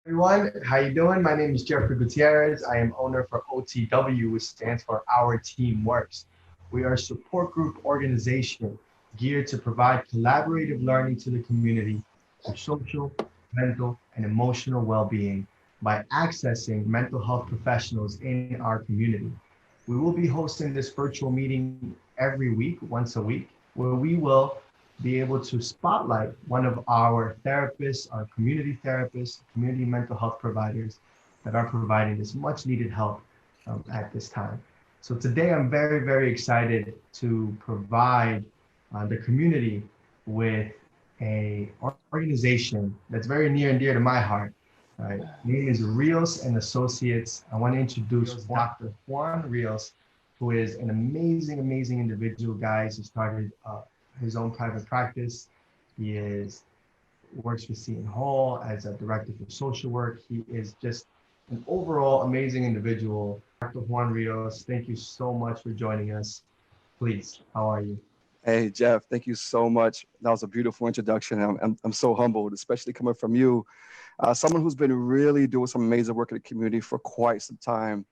Everyone, how you doing? My name is Jeffrey Gutierrez. I am owner for OTW, which stands for Our Team Works. We are a support group organization geared to provide collaborative learning to the community through social, mental, and emotional well-being by accessing mental health professionals in our community. We will be hosting this virtual meeting every week, once a week, where we will be able to spotlight one of our therapists, our community therapists, community mental health providers that are providing this much needed help at this time. So today I'm very, very excited to provide the community with a organization that's very near and dear to my heart. Right. Name is Rios and Associates. I want to introduce Dr. Juan Rios, who is an amazing, amazing individual, guys. He started his own private practice. He is works with Seton Hall as a director for social work. He is just an overall amazing individual. Dr. Juan Rios, thank you so much for joining us. Please, how are you? Hey, Jeff, thank you so much. That was a beautiful introduction. I'm so humbled, especially coming from you, someone who's been really doing some amazing work in the community for quite some time.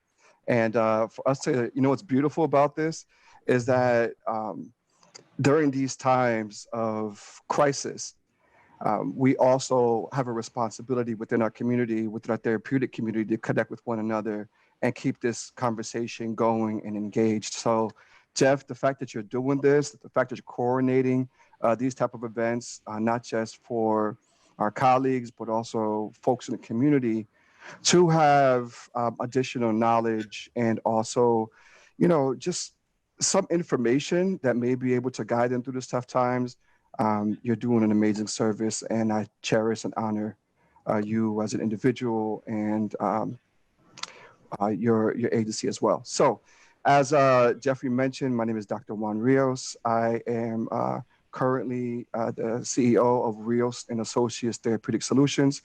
And for us to, what's beautiful about this is that during these times of crisis, we also have a responsibility within our community, within our therapeutic community, to connect with one another and keep this conversation going and engaged. So, Jeff, the fact that you're doing this, the fact that you're coordinating these type of events, not just for our colleagues, but also folks in the community to have additional knowledge and also, just some information that may be able to guide them through these tough times. You're doing an amazing service, and I cherish and honor you as an individual and your agency as well. So, as Jeffrey mentioned, my name is Dr. Juan Rios. I am currently the CEO of Rios and Associates Therapeutic Solutions,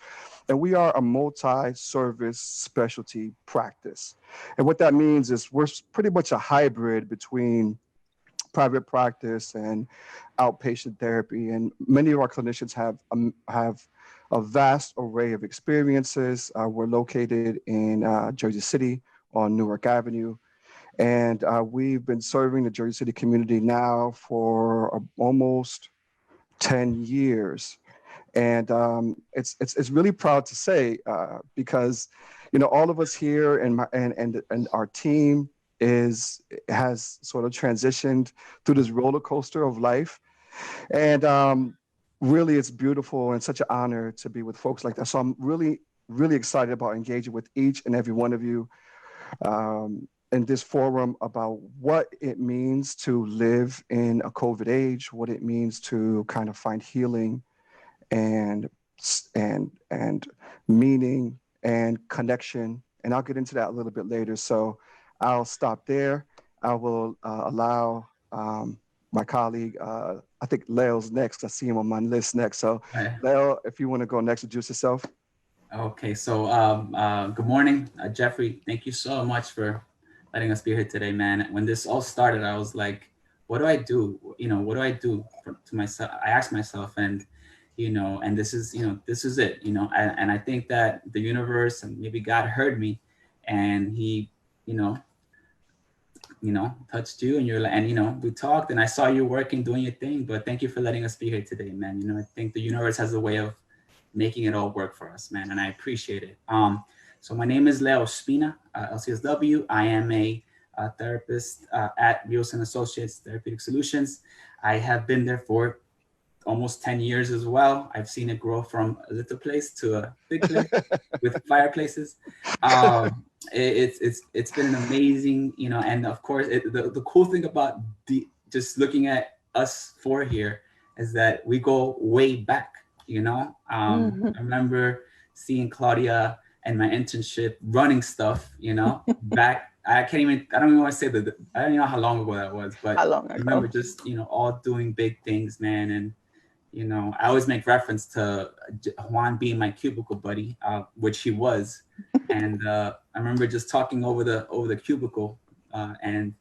and we are a multi-service specialty practice. And what that means is we're pretty much a hybrid between private practice and outpatient therapy. And many of our clinicians have a vast array of experiences. We're located in Jersey City on Newark Avenue. And we've been serving the Jersey City community now for almost 10 years. And it's really proud to say because, all of us here and our team has sort of transitioned through this roller coaster of life. And really, it's beautiful and such an honor to be with folks like that. So I'm really, really excited about engaging with each and every one of you in this forum about what it means to live in a COVID age, what it means to kind of find healing and meaning and connection. And I'll get into that a little bit later. So I'll stop there. I will allow my colleague, I think Leo's next. I see him on my list next. So Leo, if you want to go next, introduce yourself. Okay, so good morning, Jeffrey. Thank you so much for letting us be here today, man. When this all started, I was like, what do I do? What do I do to myself? I asked myself, and and this is it, and I think that the universe and maybe God heard me, and he, touched you, and you're like, and we talked, and I saw you working, doing your thing. But thank you for letting us be here today, man. I think the universe has a way of making it all work for us, man, and I appreciate it. So my name is Leo Spina, LCSW. I am a therapist at Rios and Associates Therapeutic Solutions. I have been there for almost 10 years as well. I've seen it grow from a little place to a big place with fireplaces. It's been an amazing, and of course, the cool thing about just looking at us four here is that we go way back. I remember seeing Claudia and my internship running stuff, back. I don't even want to say that. I don't even know how long ago that was, but I remember just, all doing big things, man. And, I always make reference to Juan being my cubicle buddy, which he was. And I remember just talking over the cubicle, and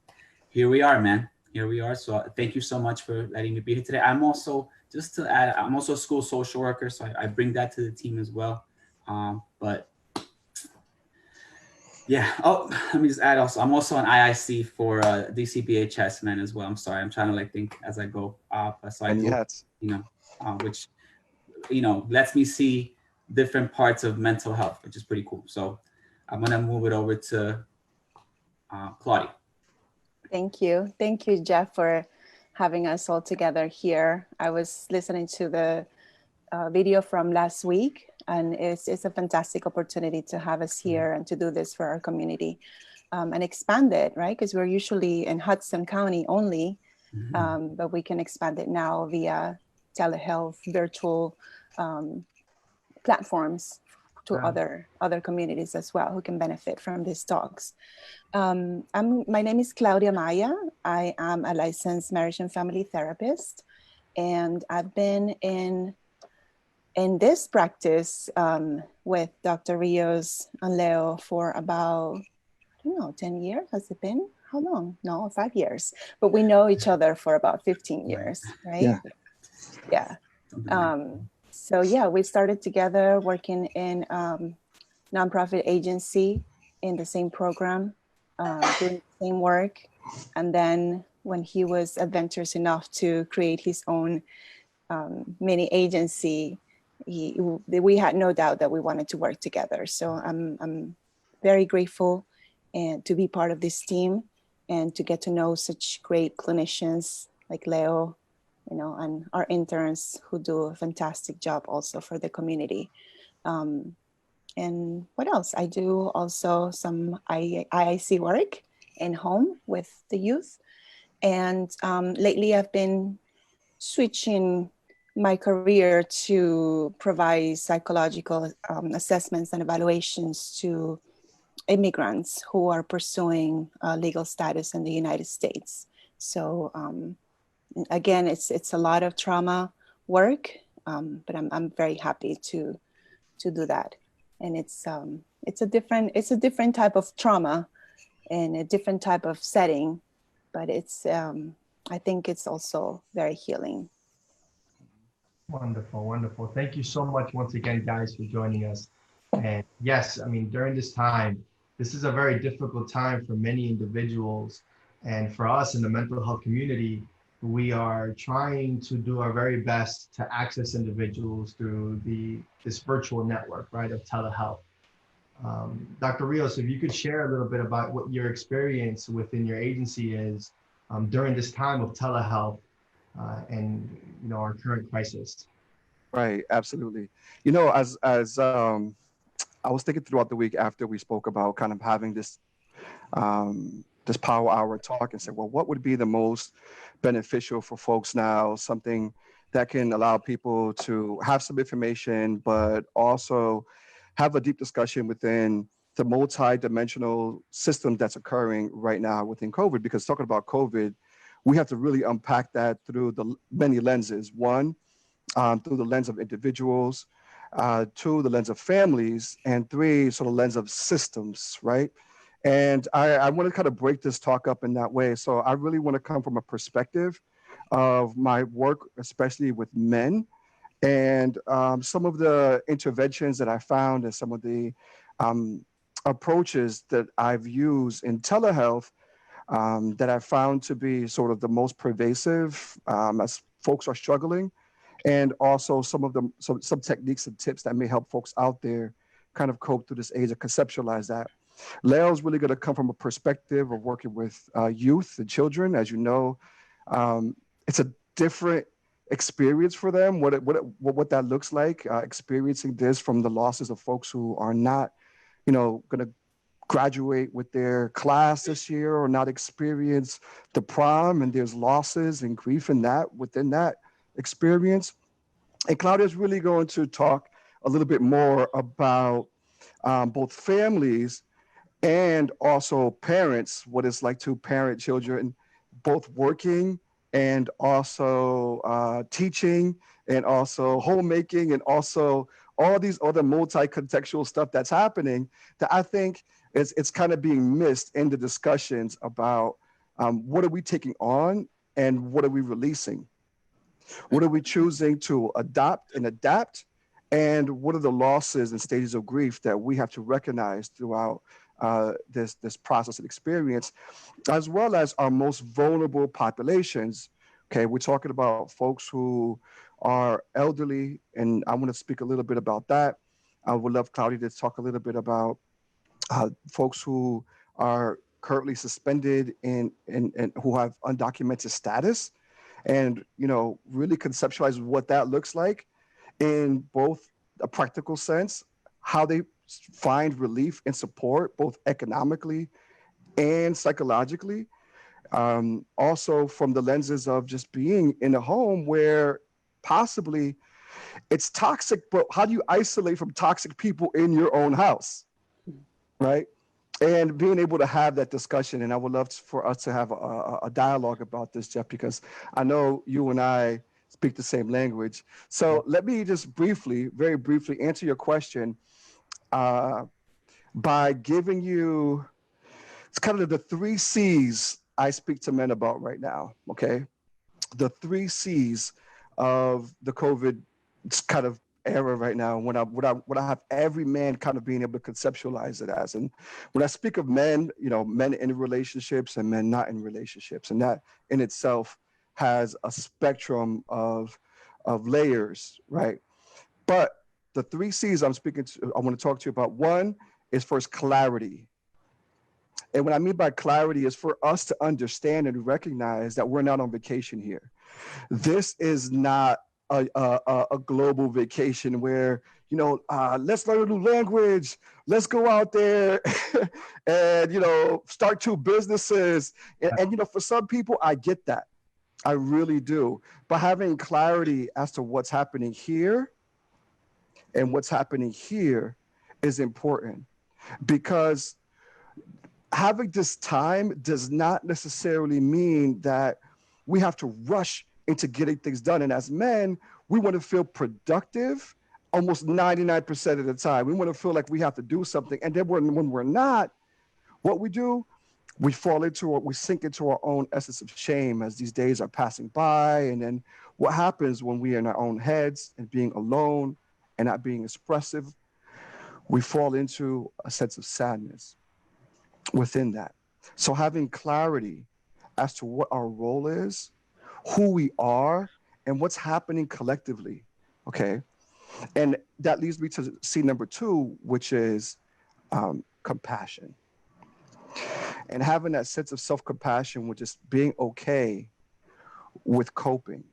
here we are, man. Here we are. So thank you so much for letting me be here today. I'm also, just to add, I'm also a school social worker, so I bring that to the team as well. But yeah. Oh, let me just add also, I'm also an IIC for DCBHS man as well. I'm sorry, I'm trying to like think as I go. So I Many do, hats. you know, which lets me see different parts of mental health, which is pretty cool. So I'm gonna move it over to Claudia. Thank you, Jeff, for having us all together here. I was listening to the video from last week, and it's a fantastic opportunity to have us here and to do this for our community and expand it, right? Because we're usually in Hudson County only, but we can expand it now via telehealth, virtual platforms to other communities as well who can benefit from these talks. My name is Claudia Maya. I am a licensed marriage and family therapist, and I've been in this practice with Dr. Rios and Leo for about, I don't know, 10 years, has it been? How long? No, 5 years. But we know each other for about 15 years, right? Yeah. So yeah, we started together working in nonprofit agency in the same program, doing the same work. And then when he was adventurous enough to create his own mini agency, we had no doubt that we wanted to work together. So I'm very grateful and to be part of this team and to get to know such great clinicians like Leo, and our interns who do a fantastic job also for the community. And what else? I do also some IIC work in home with the youth. And lately I've been switching my career to provide psychological assessments and evaluations to immigrants who are pursuing legal status in the United States. So again, it's a lot of trauma work, but I'm very happy to do that. And it's a different type of trauma and a different type of setting, but it's I think it's also very healing. Wonderful, wonderful. Thank you so much once again, guys, for joining us. And yes, I mean, during this time, this is a very difficult time for many individuals. And for us in the mental health community, we are trying to do our very best to access individuals through this virtual network, right, of telehealth. Dr. Rios, if you could share a little bit about what your experience within your agency is during this time of telehealth and our current crisis. Right, absolutely. As I was thinking throughout the week after we spoke about kind of having this power hour talk and said, well, what would be the most beneficial for folks now? Something that can allow people to have some information, but also have a deep discussion within the multi-dimensional system that's occurring right now within COVID. Because talking about COVID, we have to really unpack that through the many lenses. One, through the lens of individuals, two, the lens of families, and three, sort of lens of systems, right? And I want to kind of break this talk up in that way. So I really want to come from a perspective of my work, especially with men, and some of the interventions that I found and some of the approaches that I've used in telehealth that I found to be sort of the most pervasive as folks are struggling, and also some techniques and tips that may help folks out there kind of cope through this age and conceptualize that. Leo's really going to come from a perspective of working with youth and children. As you know, it's a different experience for them, what that looks like, experiencing this from the losses of folks who are not, going to graduate with their class this year or not experience the prom, and there's losses and grief in that within that experience. And Claudia's really going to talk a little bit more about both families and also parents, what it's like to parent children, both working and also teaching and also homemaking and also all these other multi-contextual stuff that's happening that I think it's kind of being missed in the discussions about what are we taking on and what are we releasing? What are we choosing to adopt and adapt? and what are the losses and stages of grief that we have to recognize throughout this process and experience, as well as our most vulnerable populations. Okay, we're talking about folks who are elderly, and I want to speak a little bit about that. I would love Claudia to talk a little bit about folks who are currently suspended and who have undocumented status, and really conceptualize what that looks like in both a practical sense, how they find relief and support both economically and psychologically. Also from the lenses of just being in a home where possibly it's toxic, but how do you isolate from toxic people in your own house, right? And being able to have that discussion. And I would love for us to have a dialogue about this, Jeff, because I know you and I speak the same language. So let me just briefly, very briefly answer your question by giving you, it's kind of the 3 C's I speak to men about right now, okay? The 3 C's of the COVID kind of era right now, what I have every man kind of being able to conceptualize it as. And when I speak of men, men in relationships and men not in relationships, and that in itself has a spectrum of layers, right? But the 3 C's I want to talk to you about, one is first clarity. And what I mean by clarity is for us to understand and recognize that we're not on vacation here. This is not a global vacation where, let's learn a new language, let's go out there and, start 2 businesses. And, for some people, I get that. I really do. But having clarity as to what's happening here and what's happening here is important, because having this time does not necessarily mean that we have to rush into getting things done. And as men, we want to feel productive almost 99% of the time. We want to feel like we have to do something. And then when we're not, what we do, we sink into our own essence of shame as these days are passing by. And then what happens when we are in our own heads and being alone and not being expressive, we fall into a sense of sadness within that. So having clarity as to what our role is, who we are, and what's happening collectively, okay? And that leads me to C number 2, which is compassion. And having that sense of self-compassion, which is being okay with coping.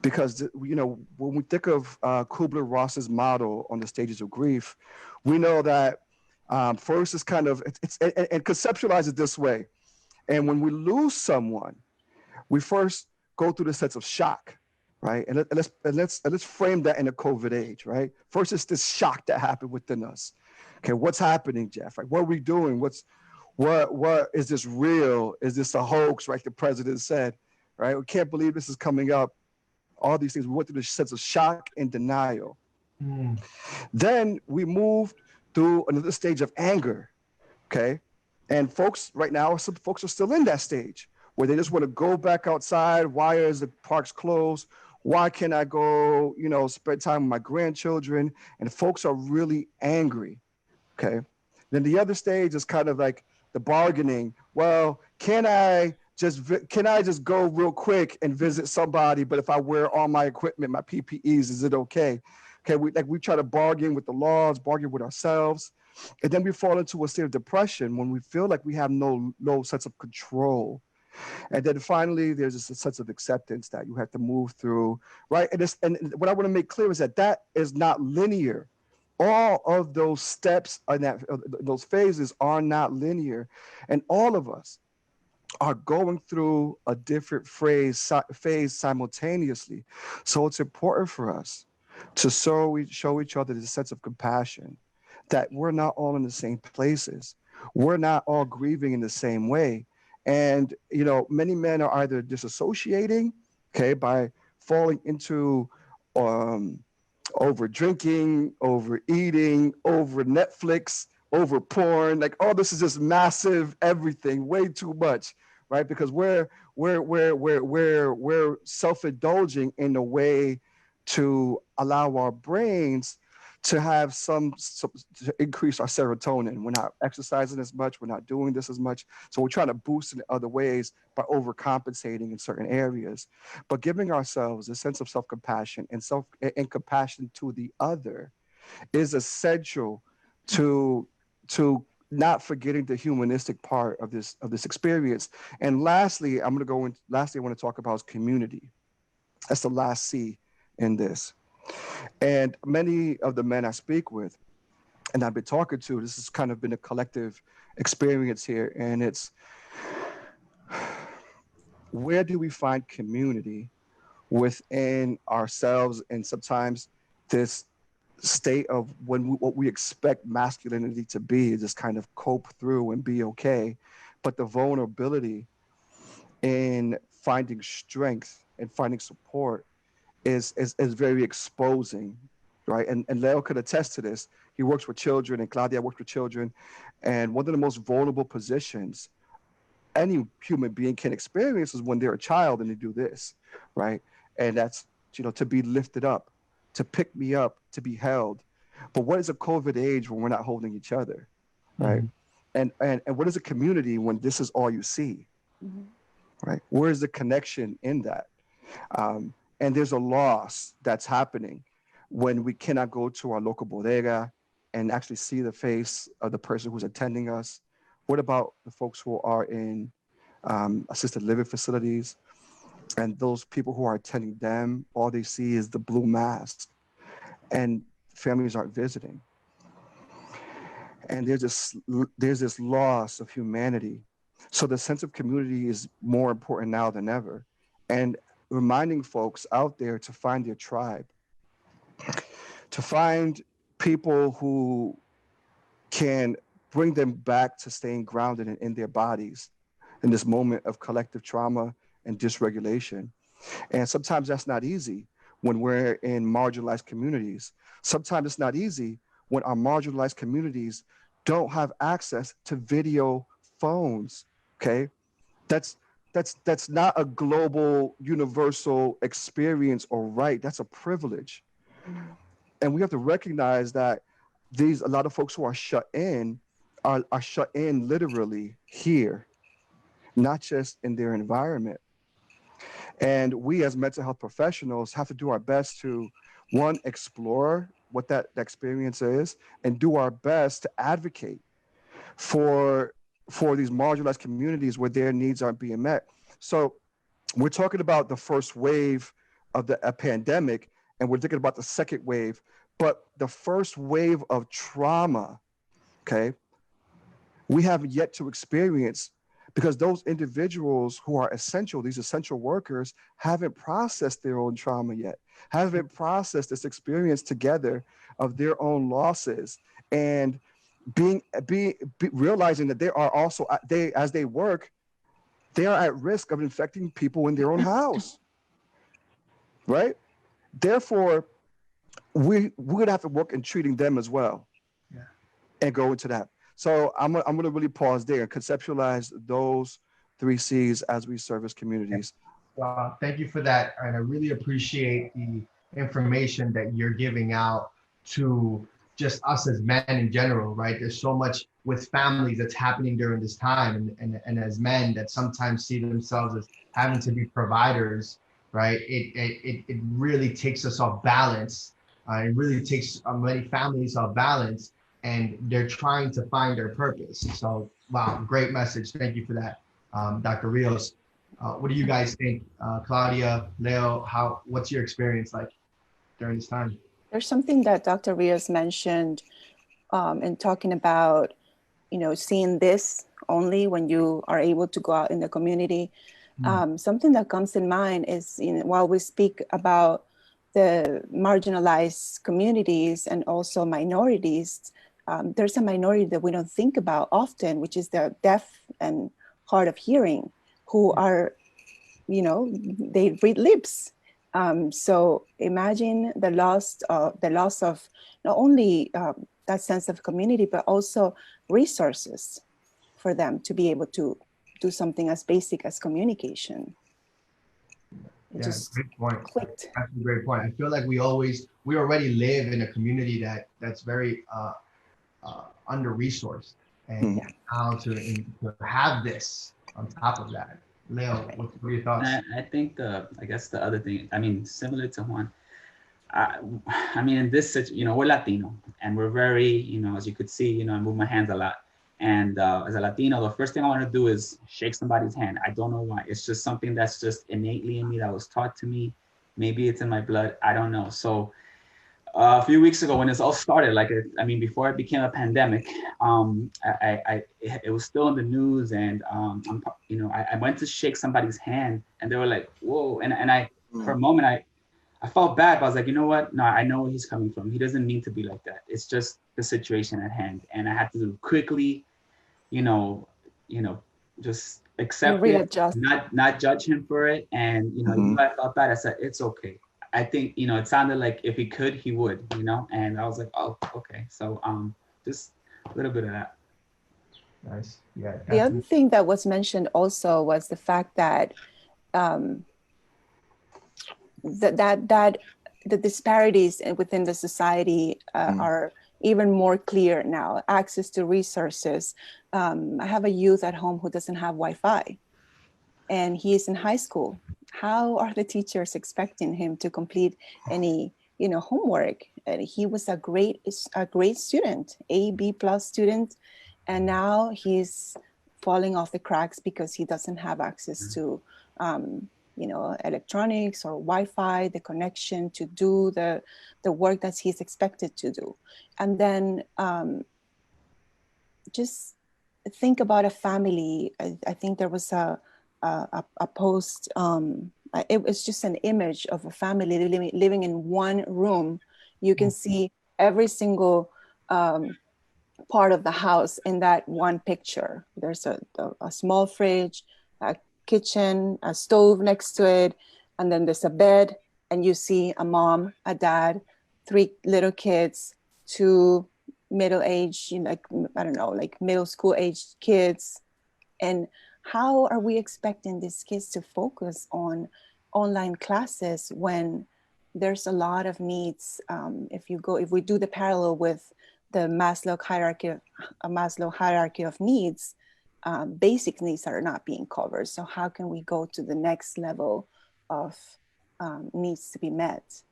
Because, when we think of Kubler-Ross's model on the stages of grief, we know that first is kind of, and conceptualize it this way. And when we lose someone, we first go through the sense of shock, right? And let's frame that in a COVID age, right? First, it's this shock that happened within us. Okay, what's happening, Jeff? Like, what are we doing? What is this real? Is this a hoax? Like the president said, right? We can't believe this is coming up. All these things. We went through this sense of shock and denial. Then we moved through another stage of anger, okay? And folks right now, some folks are still in that stage where they just want to go back outside. Why is the parks closed? Why can't I go, spend time with my grandchildren? And folks are really angry, okay? Then the other stage is kind of like the bargaining. Well, can I just go real quick and visit somebody, but if I wear all my equipment, my PPEs, is it okay? Okay, we try to bargain with the laws, bargain with ourselves, and then we fall into a state of depression when we feel like we have no sense of control. And then finally, there's just a sense of acceptance that you have to move through, right? And what I want to make clear is that is not linear. All of those steps and those phases are not linear, and all of us are going through a different phase simultaneously. So it's important for us to show each other this sense of compassion, that we're not all in the same places. We're not all grieving in the same way. And, many men are either disassociating, okay, by falling into over drinking, overeating, over Netflix, over porn, like all this is just massive everything, way too much, right? Because we're self-indulging in a way to allow our brains to have some to increase our serotonin. We're not exercising as much. We're not doing this as much. So we're trying to boost in other ways by overcompensating in certain areas. But giving ourselves a sense of self-compassion and compassion to the other is essential to not forgetting the humanistic part of this experience. And lastly, I want to talk about is community. That's the last C in this. And many of the men I speak with and I've been talking to, this has kind of been a collective experience here. And it's, where do we find community within ourselves? And sometimes this state of what we expect masculinity to be, just kind of cope through and be okay. But the vulnerability in finding strength and finding support is very exposing, right? And Leo could attest to this. He works with children, and Claudia works with children. And one of the most vulnerable positions any human being can experience is when they're a child and they do this, right? And that's, to be lifted up, to pick me up, to be held. But what is a COVID age when we're not holding each other, right? Mm-hmm. And what is a community when this is all you see, mm-hmm. right? Where is the connection in that? And there's a loss that's happening when we cannot go to our local bodega and actually see the face of the person who's attending us. What about the folks who are in assisted living facilities and those people who are attending them? All they see is the blue mask and families aren't visiting. And there's this loss of humanity. So the sense of community is more important now than ever. And reminding folks out there to find their tribe, to find people who can bring them back to staying grounded in their bodies in this moment of collective trauma and dysregulation. And sometimes that's not easy when we're in marginalized communities. Sometimes it's not easy when our marginalized communities don't have access to video phones, okay? That's not a global, universal experience or right. That's a privilege. Mm-hmm. And we have to recognize that a lot of folks who are shut in are shut in literally here, not just in their environment. And we as mental health professionals have to do our best to, one, explore what that experience is, and do our best to advocate for these marginalized communities where their needs aren't being met. So we're talking about the first wave of the pandemic, and we're thinking about the second wave, but the first wave of trauma, okay, we have yet to experience, because those individuals who are essential, these essential workers, haven't processed their own trauma yet, haven't processed this experience together of their own losses, and realizing that they are also, as they work, they are at risk of infecting people in their own house, right? Therefore, we're gonna have to work in treating them as well, and go into that. So I'm gonna really pause there and conceptualize those 3 C's as we service communities. Well, thank you for that, and I really appreciate the information that you're giving out to just us as men in general, right? There's so much with families that's happening during this time, and as men that sometimes see themselves as having to be providers, right? It really takes us off balance. It really takes many families off balance, and they're trying to find their purpose. So, wow, great message. Thank you for that, Dr. Rios. What do you guys think? Claudia, Leo, what's your experience like during this time? There's something that Dr. Rios mentioned in talking about, seeing this only when you are able to go out in the community. Something that comes in mind is, while we speak about the marginalized communities and also minorities, there's a minority that we don't think about often, which is the deaf and hard of hearing, who are, they read lips. So imagine the loss of not only that sense of community, but also resources for them to be able to do something as basic as communication. It Yeah, just great point. clicked. That's a great point. I feel like we already live in a community that's very under resourced, and Mhm. how to have this on top of that. Leo, what are your thoughts? I think I guess the other thing, I mean, similar to Juan, I, I mean, in this situation, we're Latino and we're very, as you could see, I move my hands a lot. And as a Latino, the first thing I want to do is shake somebody's hand. I don't know why. It's just something that's just innately in me that was taught to me. Maybe it's in my blood. I don't know. So a few weeks ago, when this all started, before it became a pandemic, it was still in the news, and I went to shake somebody's hand, and they were like, "Whoa!" And for a moment, I felt bad, but I was like, you know what? No, I know where he's coming from. He doesn't mean to be like that. It's just the situation at hand, and I had to quickly, you know, you know, just You accept it, readjust. not judge him for it, and even though I felt bad, I said it's okay. I think it sounded like if he could, he would, and I was like, oh, okay. So just a little bit of that. Nice. Yeah. The other thing that was mentioned also was the fact that that the disparities within the society are even more clear now. Access to resources. I have a youth at home who doesn't have Wi-Fi, and he is in high school. How are the teachers expecting him to complete any homework? He was a great student, A, B+ student, and now he's falling off the cracks because he doesn't have access to electronics or Wi-Fi, the connection to do the work that he's expected to do. And then just think about a family. I think there was a post, it was just an image of a family living in one room. You can see every single part of the house in that one picture. There's a small fridge, a kitchen, a stove next to it, and then there's a bed, and you see a mom, a dad, 3 little kids, 2 middle-aged, like middle school aged kids. And how are we expecting these kids to focus on online classes when there's a lot of needs? If we do the parallel with the Maslow hierarchy of needs, basic needs are not being covered. So how can we go to the next level of needs to be met?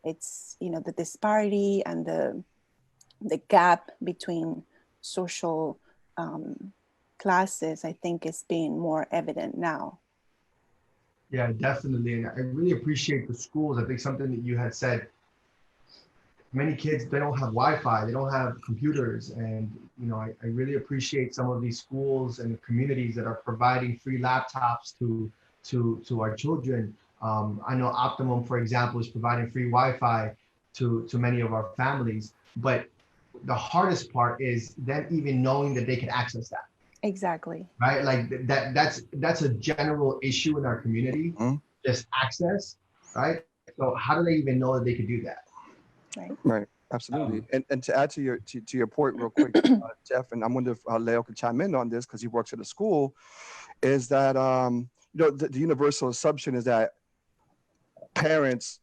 It's the disparity and the gap between social classes, I think, is being more evident now. Yeah, definitely. And I really appreciate the schools. I think something that you had said, many kids, they don't have Wi-Fi, they don't have computers. And, I really appreciate some of these schools and communities that are providing free laptops to our children. I know Optimum, for example, is providing free Wi-Fi to many of our families. But the hardest part is them even knowing that they can access that. Exactly. Right? Like that's a general issue in our community, just access, right? So how do they even know that they could do that? Right. Absolutely. And to add to your point real quick, Jeff, and I wonder if Leo could chime in on this because he works at a school, is that the universal assumption is that parents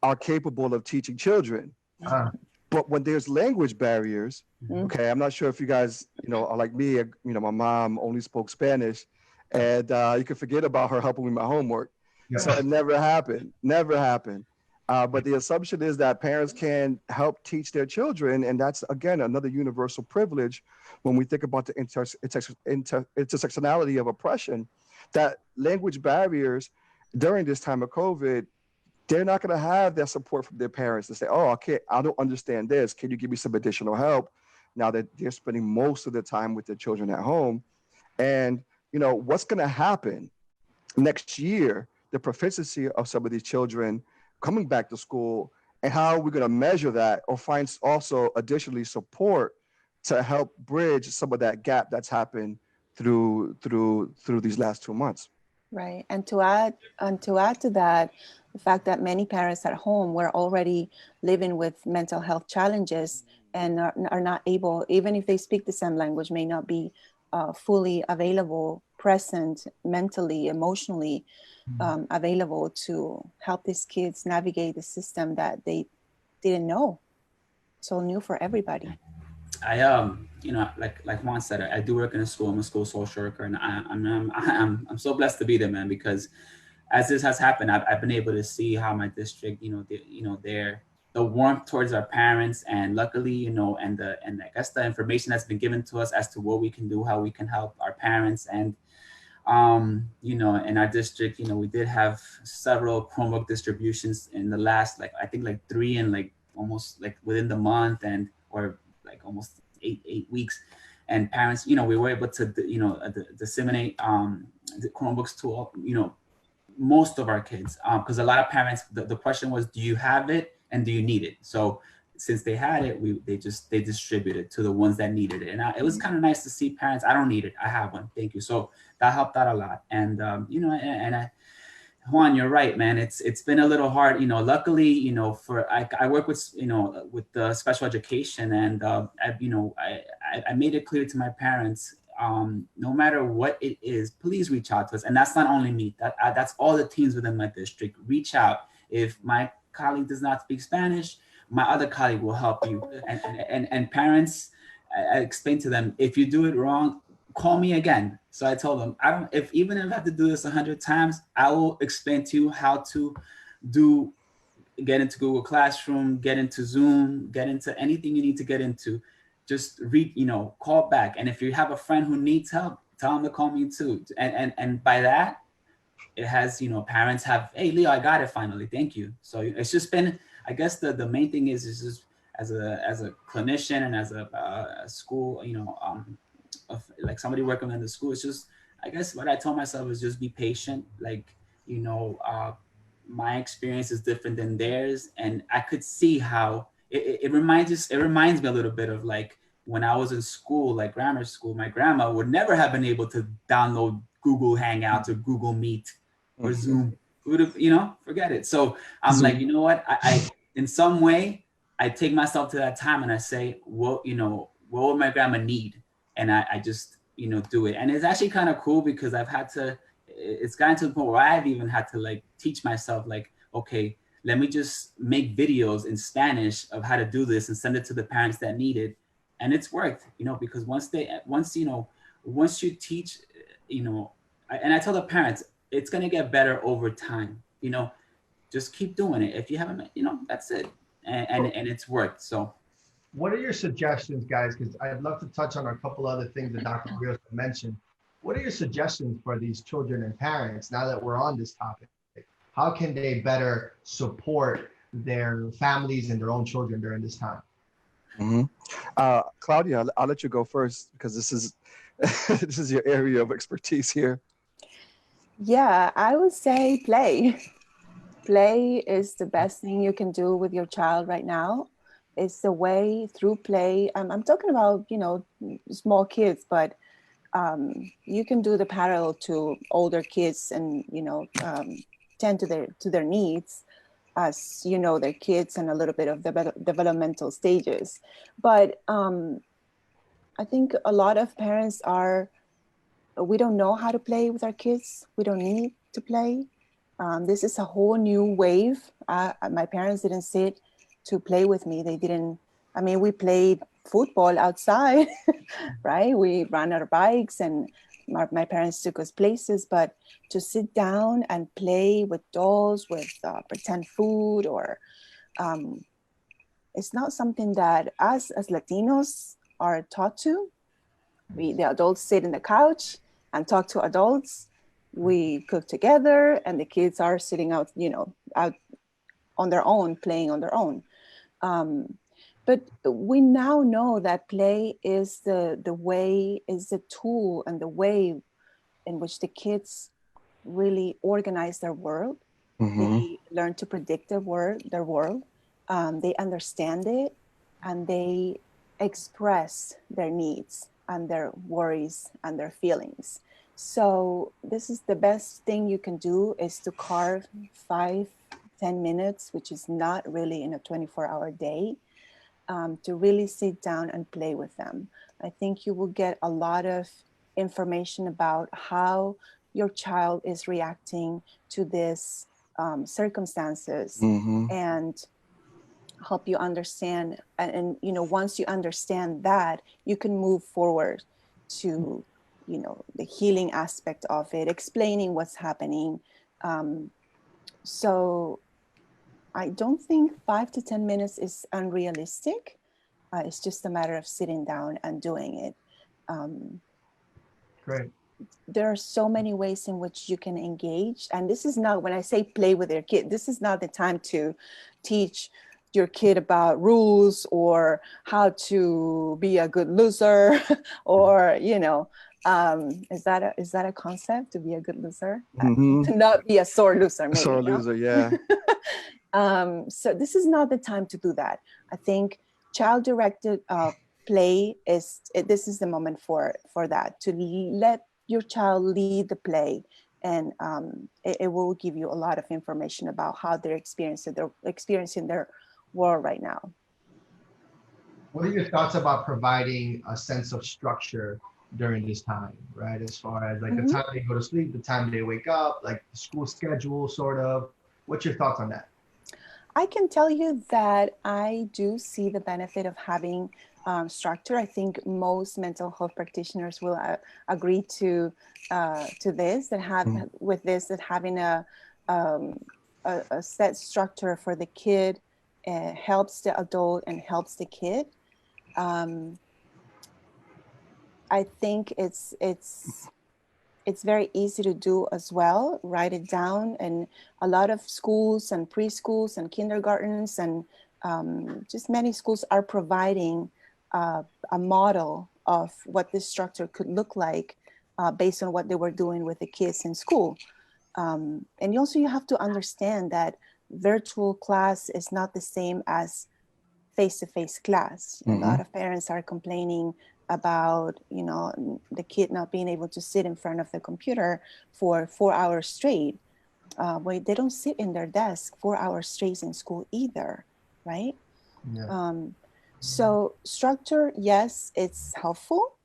are capable of teaching children. But when there's language barriers, okay, I'm not sure if you guys, are like me, my mom only spoke Spanish, and you can forget about her helping me with my homework. Yeah. So it never happened. But the assumption is that parents can help teach their children, and that's, again, another universal privilege when we think about the intersectionality of oppression, that language barriers during this time of COVID, they're not going to have that support from their parents to say, oh, I don't understand this. Can you give me some additional help? Now that they're spending most of the time with their children at home. And, what's going to happen next year, the proficiency of some of these children coming back to school, and how are we going to measure that or find also additionally support to help bridge some of that gap that's happened through these last 2 months. Right. And to add to that, the fact that many parents at home were already living with mental health challenges and are not able, even if they speak the same language, may not be fully available present mentally, emotionally, available to help these kids navigate the system that they didn't know. It's all new for everybody. I you know, like Juan said, I do work in a school. I'm a school social worker, and I'm so blessed to be there, man. Because as this has happened, I've been able to see how my district, the warmth towards our parents, and luckily, and I guess the information that's been given to us as to what we can do, how we can help our parents, and in our district, we did have several Chromebook distributions in the last, like, I think like 3 and like almost like within the month, and or like almost eight weeks. And parents, we were able to, disseminate the Chromebooks to all, most of our kids, because a lot of parents, the question was, do you have it and do you need it? So since they had it, they distributed to the ones that needed it. And it was kind of nice to see parents, I don't need it, I have one, thank you. So that helped out a lot. And Juan, you're right, man. It's been a little hard, luckily, for I work with, with the special education, and I made it clear to my parents, no matter what it is, please reach out to us. And that's not only me, that's all the teams within my district. Reach out. If my colleague does not speak Spanish, my other colleague will help you. And parents, I explained to them, if you do it wrong, call me again. So I told them, even if I have to do this 100 times, I will explain to you how to get into Google Classroom, get into Zoom, get into anything you need to get into. Just call back. And if you have a friend who needs help, tell them to call me too. And by that, it has, parents have, hey, Leo, I got it finally. Thank you. So it's just been, I guess the main thing is just as a clinician and as a school, like somebody working in the school, it's just, I guess what I told myself is just be patient. Like, my experience is different than theirs. And I could see how it reminds me a little bit of like when I was in school, like grammar school, my grandma would never have been able to download Google Hangouts or Google Meet or Zoom. Would have, forget it. So I'm like, you know what? I in some way, I take myself to that time and I say, what would my grandma need? And I just, do it. And it's actually kind of cool because it's gotten to the point where I've even had to like teach myself, like, okay, let me just make videos in Spanish of how to do this and send it to the parents that need it. And it's worked, because once you teach, and I tell the parents, it's going to get better over time, just keep doing it. If you haven't, that's it. And it's worked. So what are your suggestions, guys? Because I'd love to touch on a couple other things that Dr. Rios mentioned. What are your suggestions for these children and parents now that we're on this topic? How can they better support their families and their own children during this time? Claudia, I'll let you go first because this is your area of expertise here. Yeah, I would say play. Play is the best thing you can do with your child right now. It's the way through play. I'm talking about, small kids, but you can do the parallel to older kids and, tend to their needs as, their kids and a little bit of the developmental stages. But I think a lot of parents we don't know how to play with our kids. We don't need to play. This is a whole new wave. My parents didn't sit to play with me. We played football outside, right? We ran our bikes and my parents took us places, but to sit down and play with dolls, with pretend food, or it's not something that us as Latinos are taught to. The adults sit in the couch and talk to adults. We cook together and the kids are sitting out, out on their own, playing on their own. But we now know that play is the tool and the way in which the kids really organize their world. They learn to predict their world. They understand it and they express their needs and their worries and their feelings. So this is the best thing you can do, is to carve 5-10 minutes, which is not really in a 24-hour day, to really sit down and play with them. I think you will get a lot of information about how your child is reacting to this circumstances, and help you understand. And you know, once you understand that, you can move forward to, you know, the healing aspect of it, explaining what's happening. So I don't think 5 to 10 minutes is unrealistic. It's just a matter of sitting down and doing it. Great. There are so many ways in which you can engage. And this is not, when I say play with your kid, this is not the time to teach your kid about rules or how to be a good loser or, you know, is that a concept, to be a good loser? To not be a sore loser, maybe. Sore loser, yeah. So this is not the time to do that. I think child-directed play this is the moment for that, to let your child lead the play, and it will give you a lot of information about how they're experiencing their world right now. What are your thoughts about providing a sense of structure during this time, right? As far as like the time they go to sleep, the time they wake up, like the school schedule, sort of. What's your thoughts on that? I can tell you that I do see the benefit of having structure. I think most mental health practitioners will agree to this, that having a set structure for the kid helps the adult and helps the kid. I think it's very easy to do as well. Write it down, and a lot of schools and preschools and kindergartens and just many schools are providing a model of what this structure could look like based on what they were doing with the kids in school. And you have to understand that virtual class is not the same as face-to-face class. A lot of parents are complaining about, you know, the kid not being able to sit in front of the computer for 4 hours straight. Well, they don't sit in their desk 4 hours straight in school either, right? Yeah. So structure, yes, it's helpful.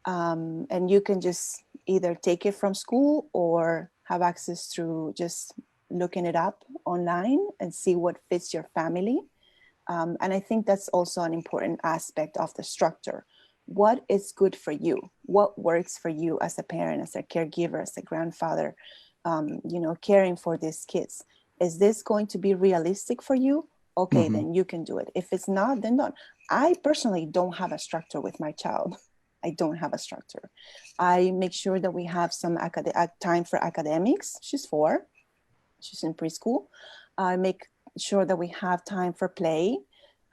And you can just either take it from school or have access through just looking it up online and see what fits your family. And I think that's also an important aspect of the structure. What is good for you? What works for you as a parent, as a caregiver, as a grandfather, you know, caring for these kids? Is this going to be realistic for you? Okay, then you can do it. If it's not, then don't. I personally don't have a structure with my child. I don't have a structure. I make sure that we have some time for academics. She's 4. She's in preschool. I make sure that we have time for play.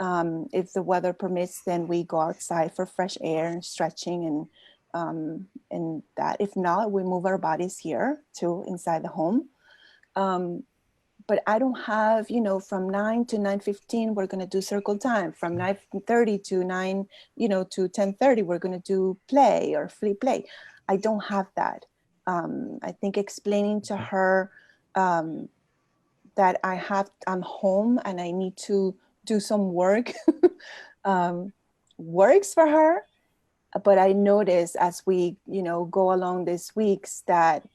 If the weather permits, then we go outside for fresh air and stretching and that. If not, we move our bodies here too, inside the home. But I don't have, you know, from 9 to 9:15, we're going to do circle time. From 9:30 to 9, you know, to 10:30, we're going to do play or free play. I don't have that. I think explaining to her that I'm home and I need to do some work works for her. But I notice as we, you know, go along these weeks that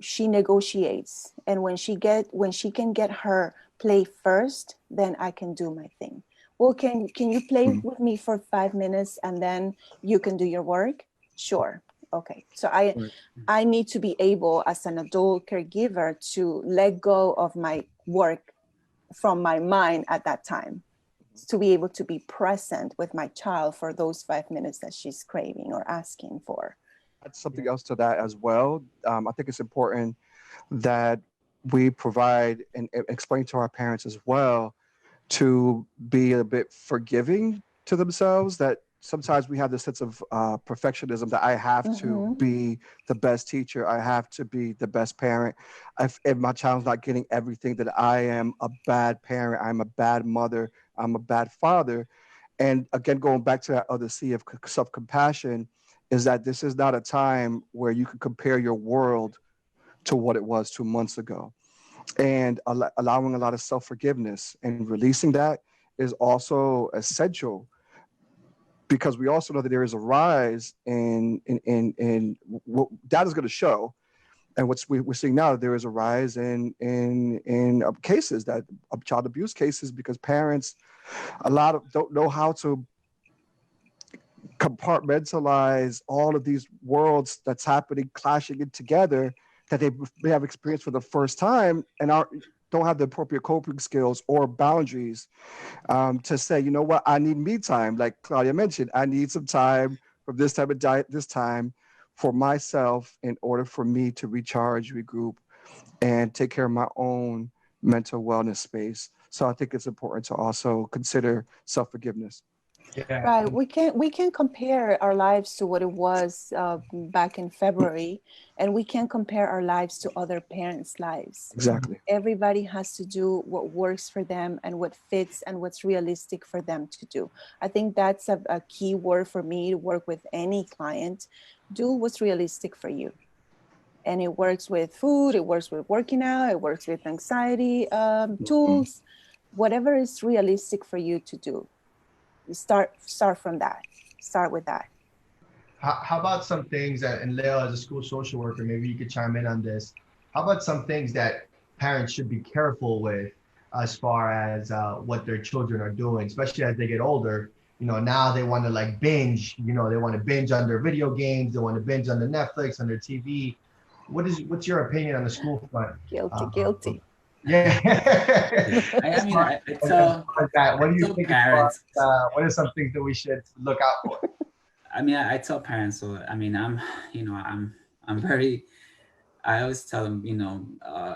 she negotiates, and when she can get her play first, then I can do my thing. Well, can you play with me for 5 minutes and then you can do your work? Sure. Okay. So I need to be able as an adult caregiver to let go of my work from my mind at that time, to be able to be present with my child for those 5 minutes that she's craving or asking for. That's something else to that as well. I think it's important that we provide and explain to our parents as well to be a bit forgiving to themselves, that sometimes we have this sense of perfectionism that I have to be the best teacher, I have to be the best parent. If my child's not getting everything, that I am a bad parent, I'm a bad mother, I'm a bad father. And again, going back to that other C of self-compassion, is that this is not a time where you can compare your world to what it was 2 months ago. And allowing a lot of self-forgiveness and releasing that is also essential because we also know that there is a rise in what data is going to show, and we're seeing now, there is a rise in cases of child abuse cases, because parents, a lot of don't know how to compartmentalize all of these worlds that's happening, clashing it together, that they may have experienced for the first time, and don't have the appropriate coping skills or boundaries to say, you know what, I need me time. Like Claudia mentioned, I need some time from this type of diet, this time for myself, in order for me to recharge, regroup, and take care of my own mental wellness space. So I think it's important to also consider self-forgiveness. Yeah. Right. We can compare our lives to what it was back in February, and we can compare our lives to other parents' lives. Exactly. Everybody has to do what works for them and what fits and what's realistic for them to do. I think that's a key word for me to work with any client. Do what's realistic for you. And it works with food, it works with working out, it works with anxiety tools, whatever is realistic for you to do. Start from that. Start with that. How about some things that, and Leo, as a school social worker, maybe you could chime in on this. How about some things that parents should be careful with as far as what their children are doing, especially as they get older? You know, now they want to like binge, you know, they want to binge on their video games, they want to binge on the Netflix, on their TV. What's your opinion on the school front? Guilty. Yeah. I mean, I tell what do you think parents. what are some things that we should look out for? I mean, I tell parents. So I mean, I'm very. I always tell them, you know,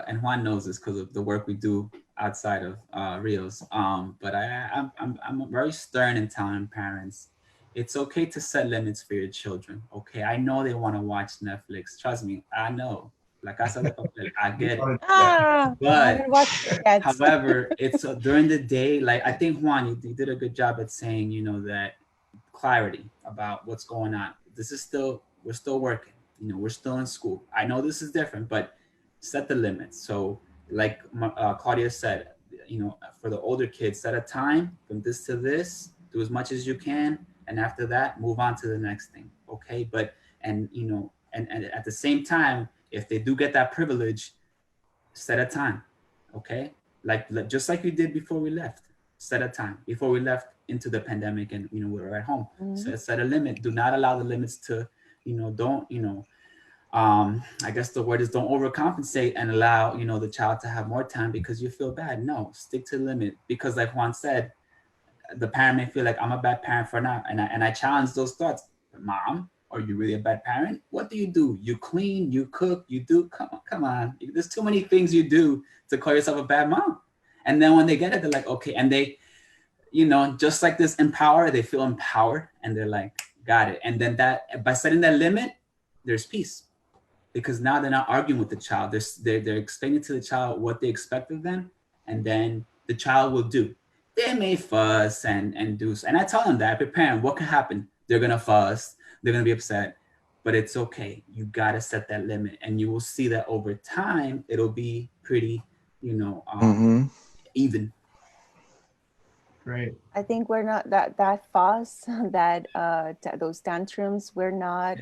and Juan knows this because of the work we do outside of Rios. But I'm very stern in telling parents, it's okay to set limits for your children. Okay, I know they want to watch Netflix. Trust me, I know. Like I said, I get it. I But haven't watched it yet. however, it's during the day. Like I think Juan, you did a good job at saying, you know, that clarity about what's going on. We're still working. You know, we're still in school. I know this is different, but set the limits. So, like Claudia said, you know, for the older kids, set a time from this to this. Do as much as you can, and after that, move on to the next thing. Okay, but and you know, and at the same time, if they do get that privilege, set a time. Okay, like just like we did before we left. Set a time before we left into the pandemic, and you know we were at home. So set a limit. Do not allow the limits to, you know, don't, you know, I guess the word is don't overcompensate and allow, you know, the child to have more time because you feel bad. No, stick to the limit, because like Juan said, the parent may feel like I'm a bad parent for now, and I challenge those thoughts. Mom, are you really a bad parent? What do? You clean, you cook, you do. Come on. There's too many things you do to call yourself a bad mom. And then when they get it, they're like, okay, and they, you know, just like this empower, they feel empowered, and they're like, got it. And then that, by setting that limit, there's peace, because now they're not arguing with the child. They're explaining to the child what they expect of them, and then the child will do. They may fuss and do, and I tell them that, I prepare them, what can happen? They're gonna fuss, they're gonna be upset, but it's okay. You gotta set that limit, and you will see that over time, it'll be pretty, you know, even. Great. I think we're not that fuss, that those tantrums, we're not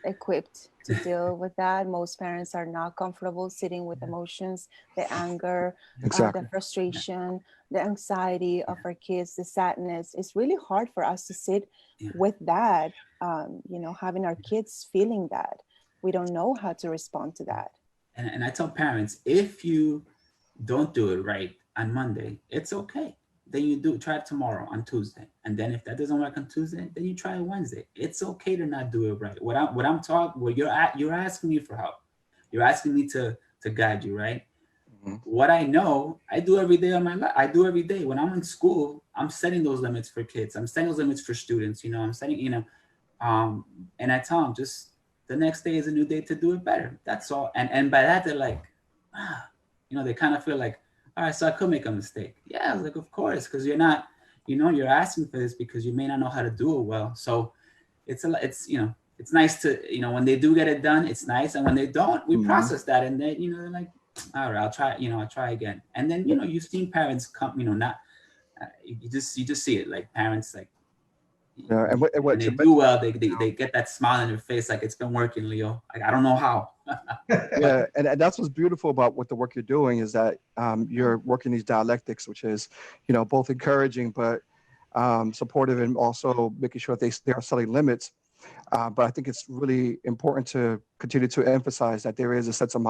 equipped to deal with that. Most parents are not comfortable sitting with emotions, the anger, Exactly. the frustration, the anxiety of our kids, the sadness. It's really hard for us to sit with that, you know, having our kids feeling that. We don't know how to respond to that. And I tell parents, if you don't do it right on Monday, it's okay. Then you try it tomorrow on Tuesday. And then if that doesn't work on Tuesday, then you try it Wednesday. It's okay to not do it right. What you're asking me for help. You're asking me to guide you, right? What I know, I do every day of my life. I do every day. When I'm in school, I'm setting those limits for kids. I'm setting those limits for students. You know, I'm setting, you know, and I tell them, just the next day is a new day to do it better. That's all. And by that, they're like, you know, they kind of feel like, all right, so I could make a mistake. Yeah, I was like, of course, because you're not, you know, you're asking for this because you may not know how to do it well. So it's you know, it's nice to, you know, when they do get it done, it's nice. And when they don't, we process that. And then, you know, they're like, all right, I'll try again. And then, you know, you've seen parents come, you know, not, you just see it, like parents, like, Yeah, and what when they do well, they get that smile on their face, like it's been working, Leo. Like I don't know how. yeah, and that's what's beautiful about what the work you're doing is that you're working these dialectics, which is, both encouraging but supportive, and also making sure they are setting limits. But I think it's really important to continue to emphasize that there is a sense of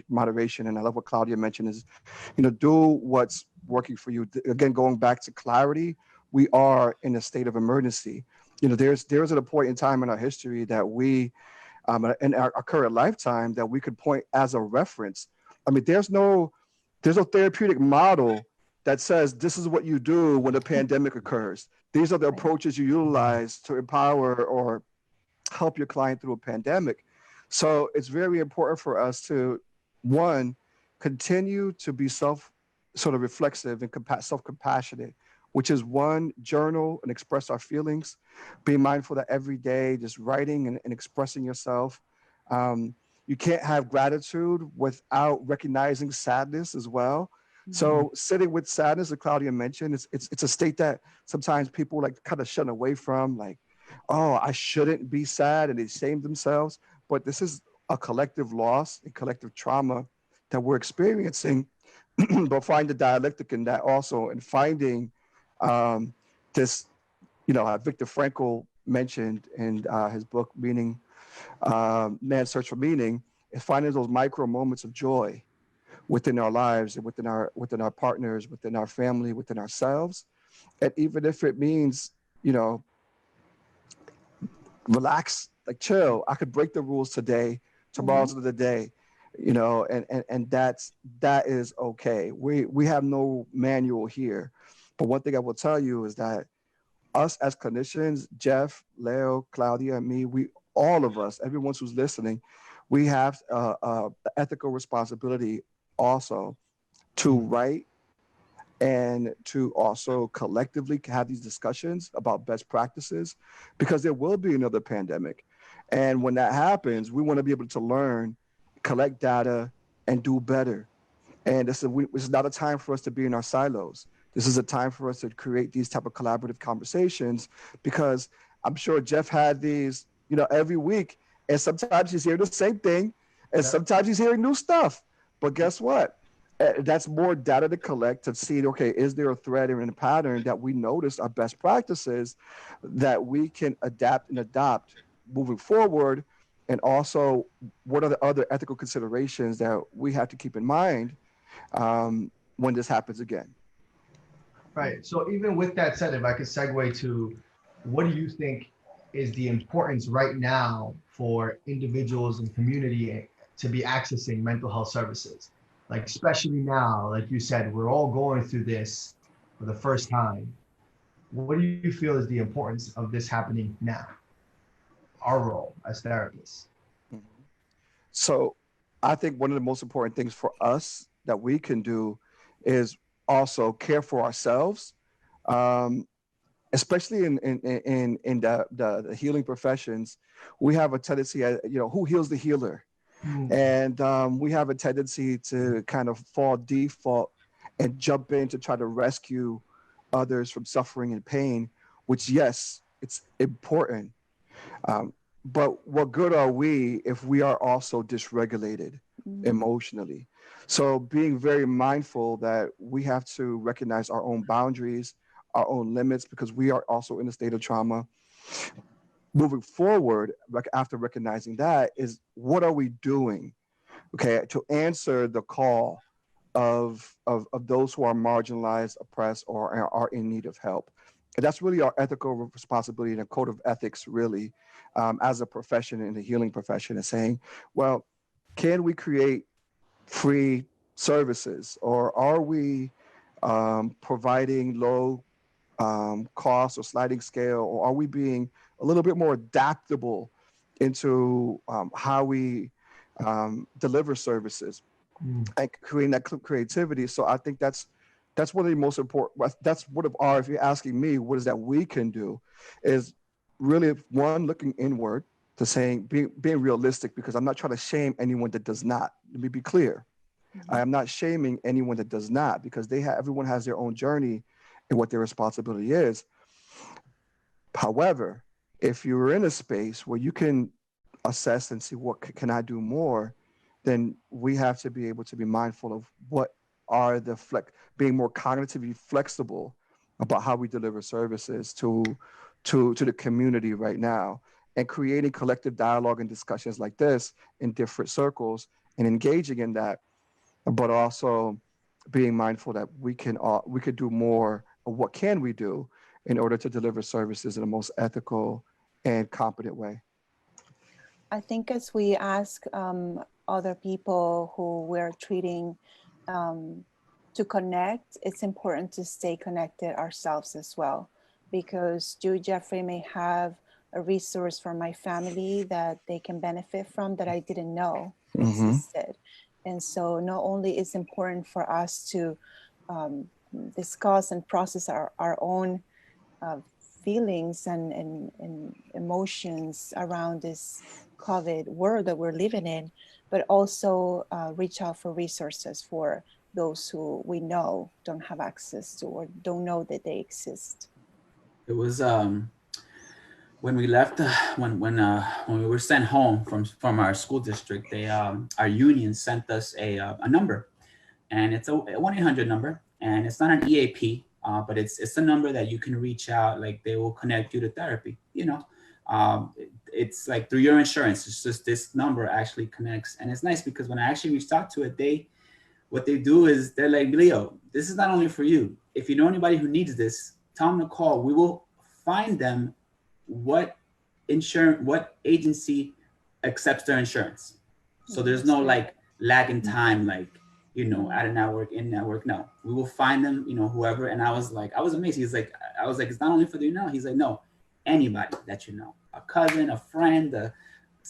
moderation. And I love what Claudia mentioned is, do what's working for you. Again, going back to clarity, we are in a state of emergency. There's at a point in time in our history that we, in our current lifetime, that we could point as a reference. I mean, there's no therapeutic model that says this is what you do when a pandemic occurs. These are the approaches you utilize to empower or help your client through a pandemic. So it's very important for us to, one, continue to be sort of reflexive and self-compassionate, which is one, journal and express our feelings. Be mindful that every day, just writing and expressing yourself. You can't have gratitude without recognizing sadness as well. So sitting with sadness, as Claudia mentioned, it's a state that sometimes people like kind of shun away from, like, oh, I shouldn't be sad, and they shame themselves. But this is a collective loss and collective trauma that we're experiencing. But find the dialectic in that also, and finding this, Viktor Frankl mentioned in his book, Man's Search for Meaning, is finding those micro moments of joy within our lives and within our partners, within our family, within ourselves. And even if it means, relax, like chill. I could break the rules today. Tomorrow's another day, and that is okay. We have no manual here, but one thing I will tell you is that us as clinicians, Jeff, Leo, Claudia, and me, all of us, everyone who's listening, we have the ethical responsibility also to write and to also collectively have these discussions about best practices, because there will be another pandemic. And when that happens, we want to be able to learn, collect data, and do better. And this is not a time for us to be in our silos. This is a time for us to create these type of collaborative conversations, because I'm sure Jeff had these, every week, and sometimes he's hearing the same thing, and sometimes he's hearing new stuff. But guess what? That's more data to collect to see, okay, is there a thread or a pattern that we notice are best practices that we can adapt and adopt moving forward? And also, what are the other ethical considerations that we have to keep in mind when this happens again? Right. So even with that said, if I could segue to, what do you think is the importance right now for individuals and community to be accessing mental health services? Like, especially now, like you said, we're all going through this for the first time. What do you feel is the importance of this happening now? Our role as therapists. So I think one of the most important things for us that we can do is also care for ourselves, especially in the healing professions. We have a tendency, who heals the healer? And we have a tendency to kind of default and jump in to try to rescue others from suffering and pain, which, yes, it's important. But what good are we if we are also dysregulated emotionally? So being very mindful that we have to recognize our own boundaries, our own limits, because we are also in a state of trauma. Moving forward, after recognizing that, is what are we doing, okay, to answer the call of those who are marginalized, oppressed, or are in need of help? And that's really our ethical responsibility and a code of ethics, really, as a profession in the healing profession, is saying, well, can we create free services, or are we providing low cost or sliding scale, or are we being a little bit more adaptable into how we deliver services and creating that creativity? So I think that's one of the most important. That's what of our, if you're asking me, what is that we can do, is really, one, looking inward to saying, being realistic, because I'm not trying to shame anyone that does not. Let me be clear. I am not shaming anyone that does not, because everyone has their own journey and what their responsibility is. However, if you're in a space where you can assess and see what can I do more, then we have to be able to be mindful of what are the being more cognitively flexible about how we deliver services to the community right now, and creating collective dialogue and discussions like this in different circles and engaging in that, but also being mindful that we could do more of what can we do in order to deliver services in the most ethical and competent way. I think as we ask other people who we're treating to connect, it's important to stay connected ourselves as well, because you, Jeffrey, may have a resource for my family that they can benefit from that I didn't know existed. And so not only is important for us to discuss and process our own feelings and emotions around this COVID world that we're living in, but also reach out for resources for those who we know don't have access to or don't know that they exist. It was when we left, when we were sent home from our school district, they our union sent us a number, and it's a 1-800 number, and it's not an EAP, but it's a number that you can reach out. Like, they will connect you to therapy. It's like through your insurance. It's just this number actually connects, and it's nice because when I actually reached out to it, what they do is they're like, Leo, this is not only for you. If you know anybody who needs this, tell them to call. We will find them what agency accepts their insurance. So there's no like lag in time, like, out of network, in network. No, we will find them, whoever. And I was amazed. He's like, I was like, it's not only for you. He's like, no, anybody that you know, a cousin, a friend,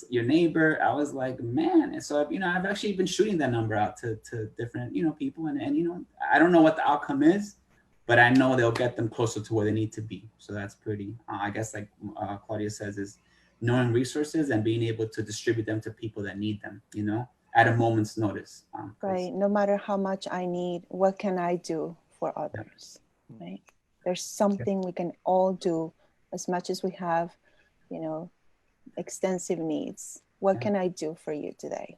your neighbor. I was like, man. And so, I've actually been shooting that number out to different, people. And I don't know what the outcome is, but I know they'll get them closer to where they need to be. So that's pretty, I guess, like Claudia says, is knowing resources and being able to distribute them to people that need them, at a moment's notice. Right. No matter how much I need, what can I do for others? Yeah. Right. There's something we can all do as much as we have, extensive needs. What can I do for you today?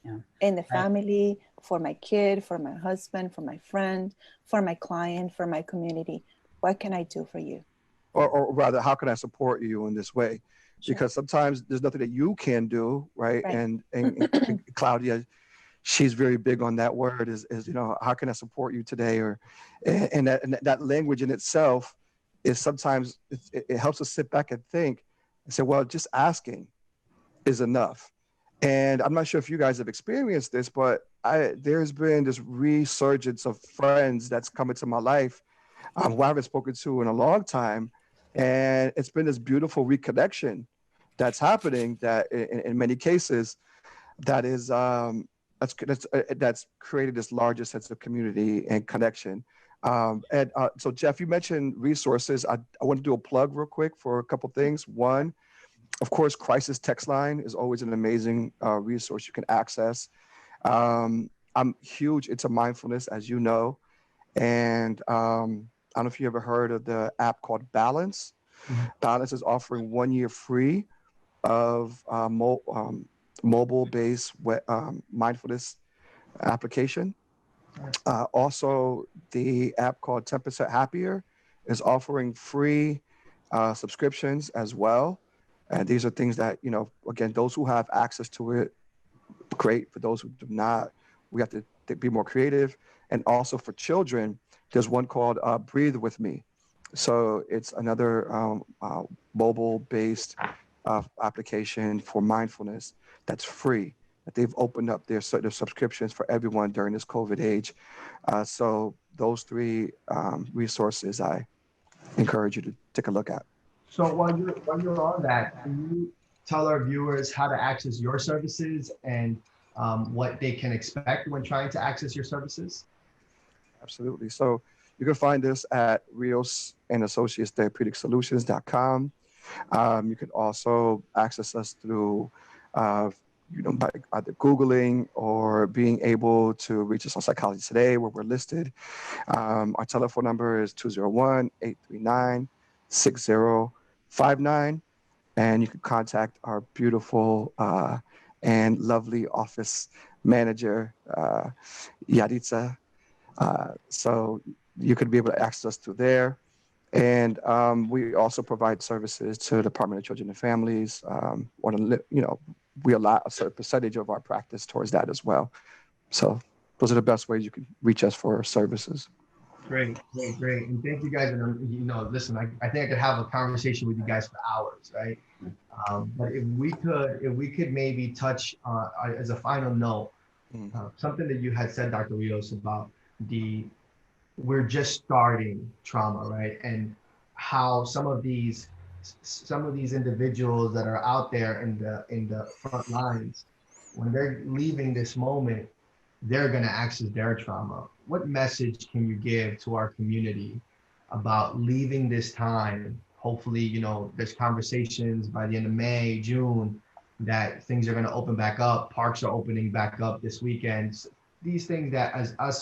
Yeah. In the family, for my kid, for my husband, for my friend, for my client, for my community. What can I do for you? Or rather, how can I support you in this way? Sure. Because sometimes there's nothing that you can do, right? And Claudia, she's very big on that word is how can I support you today? And that language in itself is sometimes it helps us sit back and think and say, well, just asking is enough. And I'm not sure if you guys have experienced this, but there's been this resurgence of friends that's come into my life who I haven't spoken to in a long time. And it's been this beautiful reconnection that's happening that in many cases that is that's created this larger sense of community and connection. So Jeff, you mentioned resources. I want to do a plug real quick for a couple things. One, of course, Crisis Text Line is always an amazing resource you can access. I'm huge into mindfulness, as you know, and I don't know if you ever heard of the app called Balance. Mm-hmm. Balance is offering 1 year free of mobile-based mindfulness application. Also, the app called 10% Happier is offering free subscriptions as well. And these are things that, again, those who have access to it, great. For those who do not, we have to be more creative. And also for children, there's one called Breathe With Me. So it's another mobile-based application for mindfulness that's free, that they've opened up their subscriptions for everyone during this COVID age. So those three resources I encourage you to take a look at. So while you're on that, can you tell our viewers how to access your services and what they can expect when trying to access your services? Absolutely. So you can find us at Rios and Associates Therapeutic Solutions.com. You can also access us through, by either Googling or being able to reach us on Psychology Today, where we're listed. Our telephone number is 201-839-6033. 59. And you can contact our beautiful and lovely office manager, Yaritza. So you could be able to access us through there. And we also provide services to the Department of Children and Families. We allot a certain percentage of our practice towards that as well. So those are the best ways you can reach us for services. Great. And thank you guys. And listen, I think I could have a conversation with you guys for hours, right? But if we could maybe touch as a final note, something that you had said, Dr. Rios, about we're just starting trauma, right? And how some of these individuals that are out there in the front lines, when they're leaving this moment, they're going to access their trauma. What message can you give to our community about leaving this time? Hopefully, there's conversations by the end of May, June, that things are going to open back up. Parks are opening back up this weekend. These things that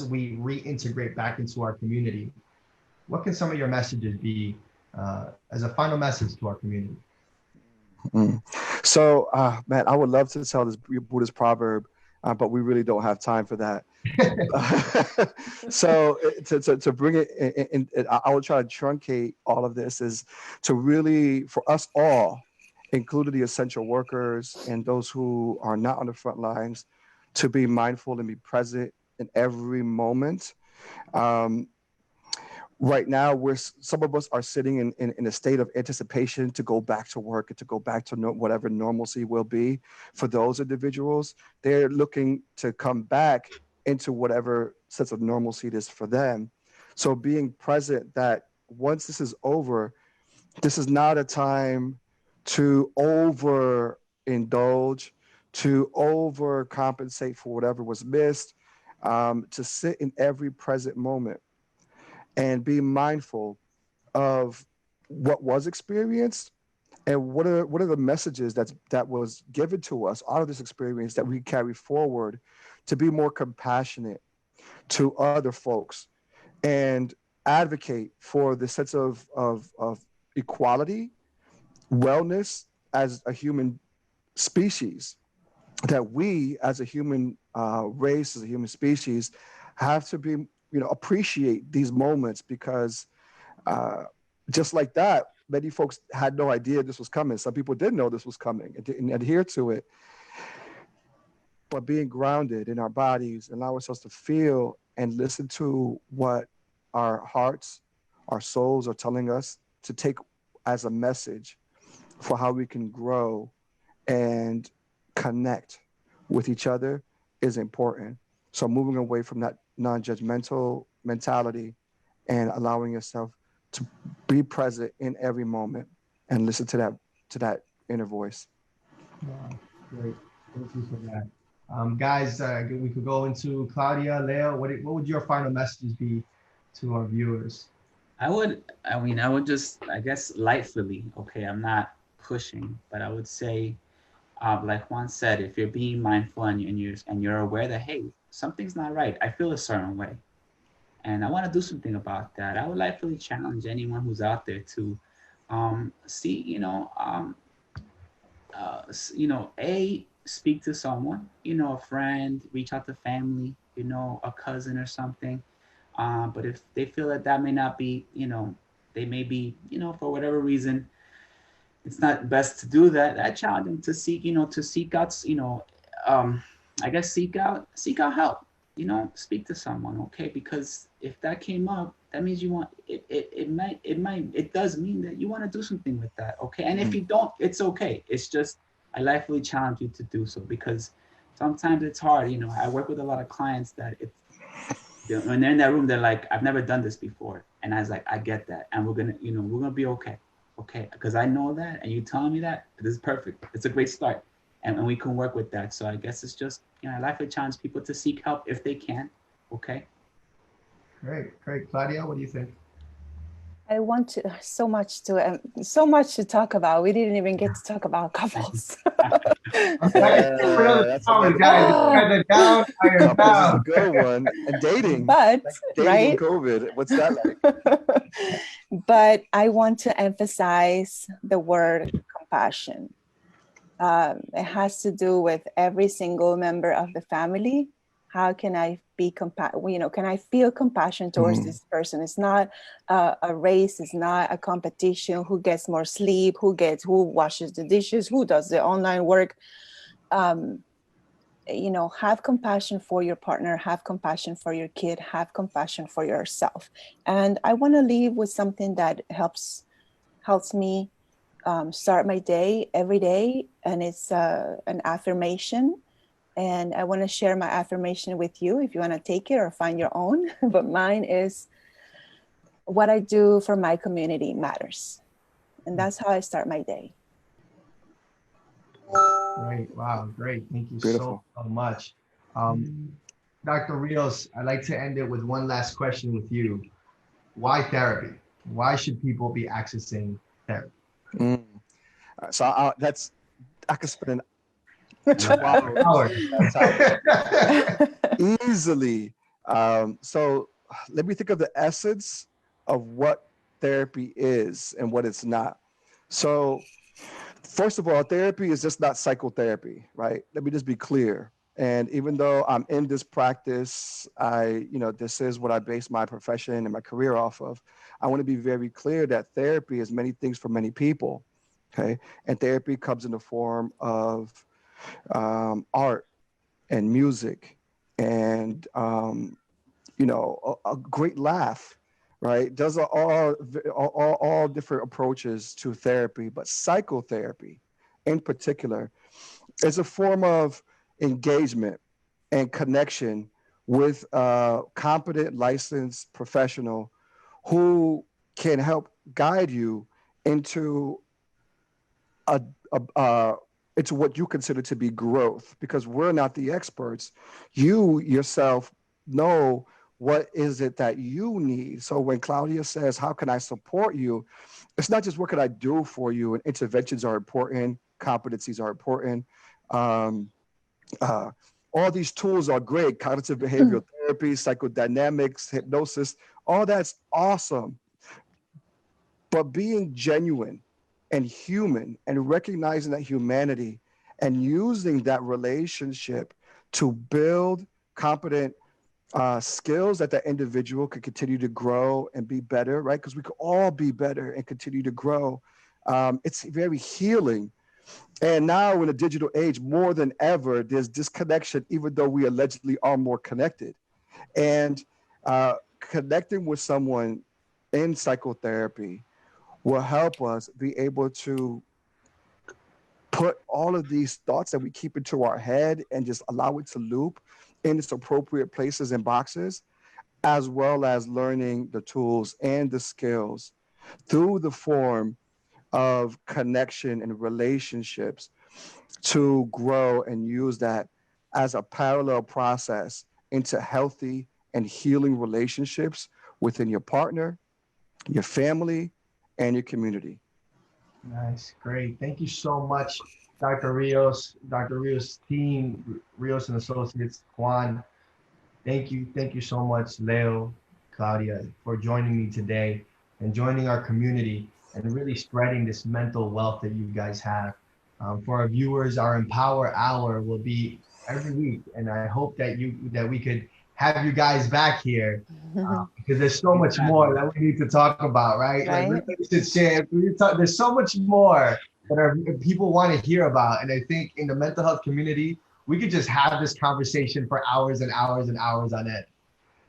we reintegrate back into our community. What can some of your messages be as a final message to our community? So, man, I would love to tell this Buddhist proverb, but we really don't have time for that. So to bring it in, I will try to truncate all of this is to really, for us all, including the essential workers and those who are not on the front lines, to be mindful and be present in every moment. Right now, some of us are sitting in a state of anticipation to go back to work and to go back to whatever normalcy will be. For those individuals, they're looking to come back into whatever sense of normalcy it is for them. So being present that once this is over, this is not a time to overindulge, to overcompensate for whatever was missed, to sit in every present moment and be mindful of what was experienced and what are the messages that was given to us out of this experience that we carry forward to be more compassionate to other folks and advocate for the sense of equality, wellness as a human species, that we as a human race, as a human species, have to be, appreciate these moments because just like that, many folks had no idea this was coming. Some people did know this was coming and didn't adhere to it. But being grounded in our bodies and allow ourselves to feel and listen to what our hearts, our souls are telling us to take as a message for how we can grow and connect with each other is important. So moving away from that non-judgmental mentality and allowing yourself to be present in every moment and listen to that inner voice. Wow, great. Thank you for that. Guys, we could go into Claudia, Leo. What would your final messages be to our viewers? I would just, I guess, lightly, okay, I'm not pushing, but I would say, like Juan said, if you're being mindful and you're aware that, hey, something's not right, I feel a certain way, and I want to do something about that, I would lightly challenge anyone who's out there to speak to someone, a friend, reach out to family, a cousin or something. But if they feel that may not be, they may be, for whatever reason, it's not best to do that. I challenge them to seek out, I guess seek out help. Speak to someone, okay? Because if that came up, that means you want it. It does mean that you want to do something with that, okay? And if you don't, it's okay. It's just I lightly challenge you to do so because sometimes it's hard. I work with a lot of clients that when they're in that room, they're like, I've never done this before, and I was like, I get that, and we're gonna be okay, because I know that, and you telling me that, this is perfect. It's a great start, and we can work with that. So I guess it's just, I like to challenge people to seek help if they can, okay? Great. Claudia, what do you think? I want to so much to talk about. We didn't even get to talk about couples. That's another guys. Guys are down. I am couples is a down. good one. And dating. But Like dating right? in COVID. What's that like? But I want to emphasize the word compassion. It has to do with every single member of the family. How can I be can I feel compassion towards this person? It's not a race. It's not a competition. Who gets more sleep? Who washes the dishes? Who does the online work? Have compassion for your partner. Have compassion for your kid. Have compassion for yourself. And I want to leave with something that helps me start my day every day, and it's an affirmation. And I want to share my affirmation with you if you want to take it or find your own. But mine is, what I do for my community matters. And that's how I start my day. Great. Wow. Great. Thank you Beautiful. so much. Dr. Rios, I'd like to end it with one last question with you. Why therapy? Why should people be accessing therapy? So I could spend 12 hours easily. So let me think of the essence of what therapy is and what it's not. So first of all, therapy is just not psychotherapy, right? Let me just be clear. And even though I'm in this practice, this is what I base my profession and my career off of. I want to be very clear that therapy is many things for many people. Okay. And therapy comes in the form of art and music and, a great laugh, right? Those are all different approaches to therapy, but psychotherapy in particular is a form of engagement and connection with a competent, licensed professional who can help guide you into into what you consider to be growth, because we're not the experts. You yourself know what is it that you need. So when Claudia says, how can I support you? It's not just what can I do for you, and interventions are important, competencies are important. All these tools are great, cognitive behavioral therapy, psychodynamics, hypnosis, all that's awesome. But being genuine and human and recognizing that humanity and using that relationship to build competent skills that that individual could continue to grow and be better, right? Because we could all be better and continue to grow. It's very healing. And now in a digital age, more than ever, there's disconnection, even though we allegedly are more connected. And connecting with someone in psychotherapy will help us be able to put all of these thoughts that we keep into our head and just allow it to loop in its appropriate places and boxes, as well as learning the tools and the skills through the form of connection and relationships to grow and use that as a parallel process into healthy and healing relationships within your partner, your family, and your community. Nice, great. Thank you so much, Dr. Rios, Dr. Rios' team, Rios and Associates, Juan. Thank you so much, Leo, Claudia, for joining me today and joining our community and really spreading this mental wealth that you guys have. For our viewers, our Empower Hour will be every week, and I hope that we could have you guys back here because there's so much more that we need to talk about, right? Like relationships, there's so much more that people want to hear about, and I think in the mental health community, we could just have this conversation for hours and hours and hours on end.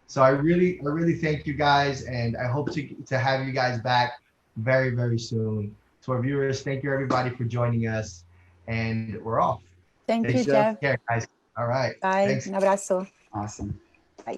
So I really thank you guys, and I hope to have you guys back very, very soon. To our viewers, thank you everybody for joining us, and we're off. Thank you, Jeff. Take care, guys. All right. Bye. Thanks. Un abrazo. Awesome. Bye.